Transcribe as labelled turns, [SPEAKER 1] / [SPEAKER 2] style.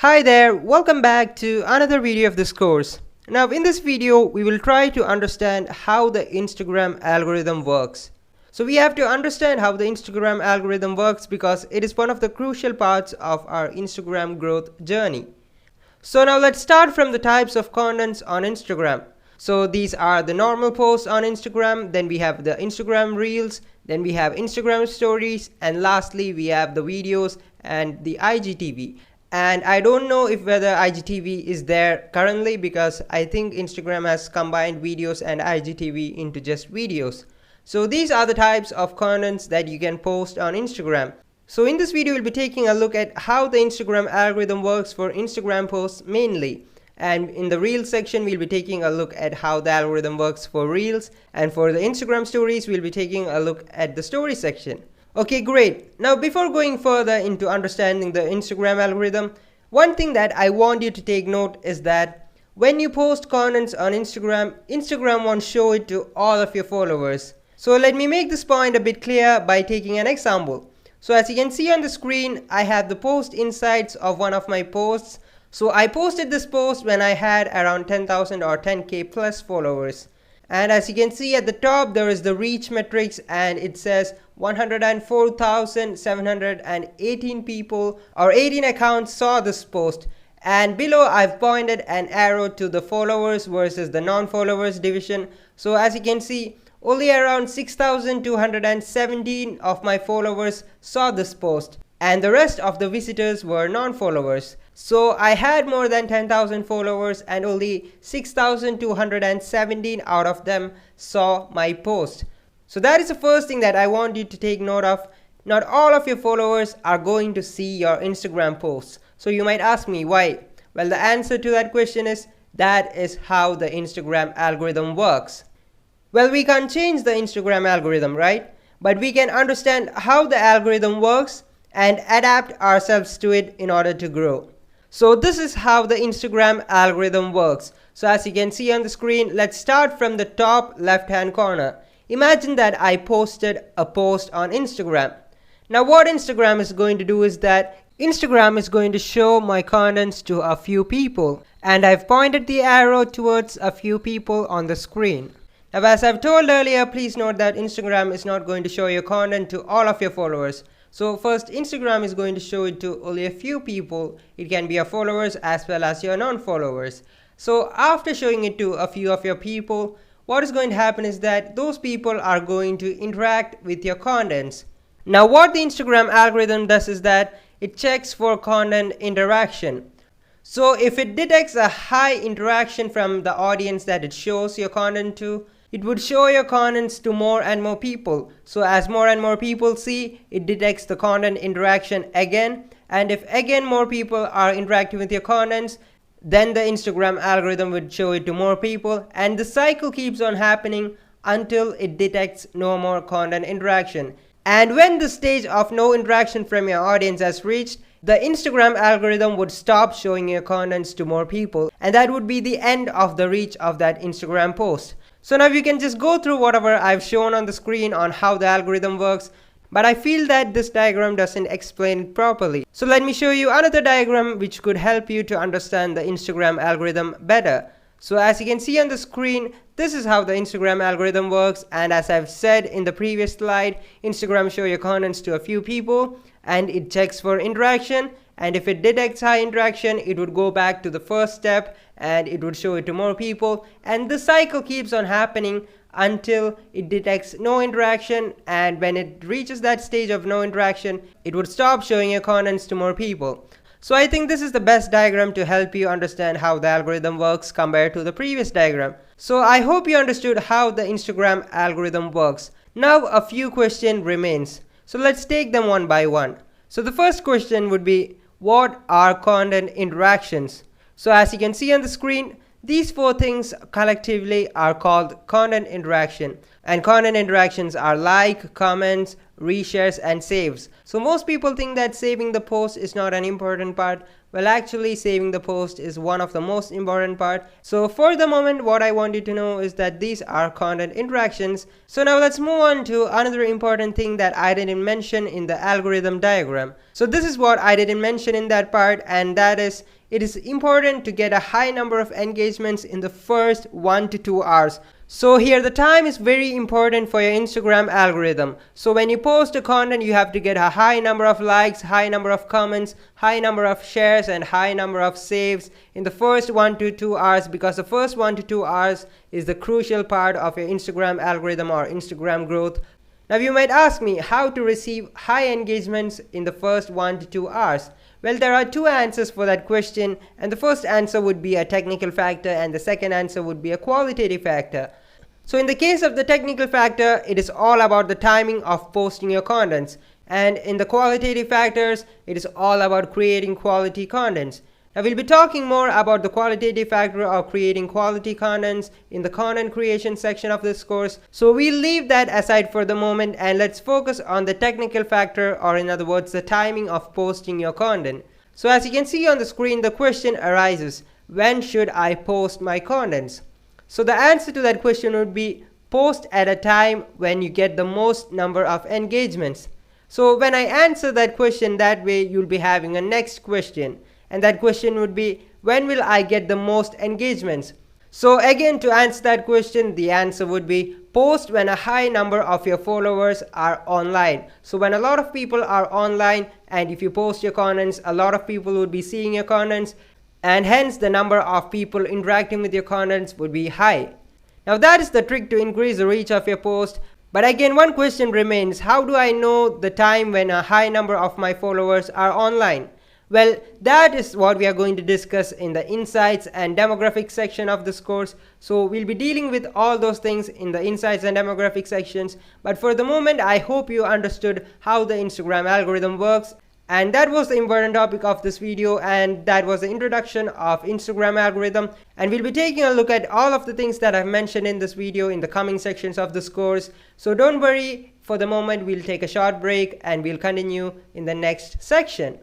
[SPEAKER 1] Hi there, welcome back to another video of this course. Now in this video, we will try to understand how the Instagram algorithm works. So we have to understand how the Instagram algorithm works because it is one of the crucial parts of our Instagram growth journey. So now let's start from the types of contents on Instagram. So these are the normal posts on Instagram, then we have the Instagram Reels, then we have Instagram Stories, and lastly we have the videos and the IGTV. And I don't know if whether IGTV is there currently because I think Instagram has combined videos and IGTV into just videos. So these are the types of contents that you can post on Instagram. So in this video we'll be taking a look at how the Instagram algorithm works for Instagram posts mainly. And in the Reels section we'll be taking a look at how the algorithm works for Reels, and for the Instagram Stories we'll be taking a look at the Story section. Okay, great. Now before going further into understanding the Instagram algorithm, one thing that I want you to take note is that when you post contents on Instagram, Instagram won't show it to all of your followers. So let me make this point a bit clear by taking an example. So as you can see on the screen, I have the post insights of one of my posts. So I posted this post when I had around 10,000 or 10k plus followers. And as you can see at the top, there is the reach metrics and it says 104,718 people or 18 accounts saw this post. And below I've pointed an arrow to the followers versus the non-followers division. So as you can see, only around 6,217 of my followers saw this post, and the rest of the visitors were non-followers. So I had more than 10,000 followers and only 6,217 out of them saw my post. So that is the first thing that I want you to take note of. Not all of your followers are going to see your Instagram posts. So you might ask me why? Well, the answer to that question is that is how the Instagram algorithm works. Well, we can't change the Instagram algorithm, right? But we can understand how the algorithm works and adapt ourselves to it in order to grow. So this is how the Instagram algorithm works. So as you can see on the screen, let's start from the top left hand corner. Imagine that I posted a post on Instagram. Now what Instagram is going to do is that Instagram is going to show my contents to a few people, and I've pointed the arrow towards a few people on the screen. Now as I've told earlier, please note that Instagram is not going to show your content to all of your followers. So first, Instagram is going to show it to only a few people. It can be your followers as well as your non-followers. So after showing it to a few of your people, what is going to happen is that those people are going to interact with your contents. Now what the Instagram algorithm does is that it checks for content interaction. So if it detects a high interaction from the audience that it shows your content to, it would show your contents to more and more people. So as more and more people see, it detects the content interaction again. And if again more people are interacting with your contents, then the Instagram algorithm would show it to more people. And the cycle keeps on happening until it detects no more content interaction. And when the stage of no interaction from your audience has reached, the Instagram algorithm would stop showing your contents to more people. And that would be the end of the reach of that Instagram post. So now you can just go through whatever I've shown on the screen on how the algorithm works, but I feel that this diagram doesn't explain it properly. So let me show you another diagram which could help you to understand the Instagram algorithm better. So as you can see on the screen, this is how the Instagram algorithm works, and as I've said in the previous slide, Instagram shows your contents to a few people and it checks for interaction, and if it detects high interaction, it would go back to the first step and it would show it to more people, and the cycle keeps on happening until it detects no interaction, and when it reaches that stage of no interaction, it would stop showing your contents to more people. So I think this is the best diagram to help you understand how the algorithm works compared to the previous diagram. So I hope you understood how the Instagram algorithm works. Now a few questions remains. So let's take them one by one. So the first question would be, what are content interactions? So as you can see on the screen, these four things collectively are called content interaction. And content interactions are like, comments, reshares and saves. So most people think that saving the post is not an important part, Well, actually saving the post is one of the most important part. So for the moment, what I want you to know is that these are content interactions. So now let's move on to another important thing that I didn't mention in the algorithm diagram. So this is what I didn't mention in that part, and that is it is important to get a high number of engagements in the first 1 to 2 hours. So here the time is very important for your Instagram algorithm. So when you post a content, you have to get a high number of likes, high number of comments, high number of shares, and high number of saves in the first 1 to 2 hours, because the first 1 to 2 hours is the crucial part of your Instagram algorithm or Instagram growth. Now you might ask me how to receive high engagements in the first 1 to 2 hours. Well, there are two answers for that question, and the first answer would be a technical factor and the second answer would be a qualitative factor. So in the case of the technical factor, it is all about the timing of posting your contents, and in the qualitative factors, it is all about creating quality contents. Now we'll be talking more about the qualitative factor of creating quality contents in the content creation section of this course. So we'll leave that aside for the moment and let's focus on the technical factor, or in other words, the timing of posting your content. So as you can see on the screen, the question arises, when should I post my contents? So the answer to that question would be post at a time when you get the most number of engagements. So when I answer that question that way, you'll be having a next question. And that question would be, when will I get the most engagements? So again, to answer that question, the answer would be post when a high number of your followers are online. So when a lot of people are online, and if you post your contents, a lot of people would be seeing your contents, and hence the number of people interacting with your contents would be high. Now that is the trick to increase the reach of your post. But again, one question remains, how do I know the time when a high number of my followers are online? Well, that is what we are going to discuss in the insights and demographics section of this course. So we'll be dealing with all those things in the insights and demographic sections. But for the moment, I hope you understood how the Instagram algorithm works. And that was the important topic of this video, and that was the introduction of Instagram algorithm. And we'll be taking a look at all of the things that I've mentioned in this video in the coming sections of this course. So don't worry, for the moment we'll take a short break and we'll continue in the next section.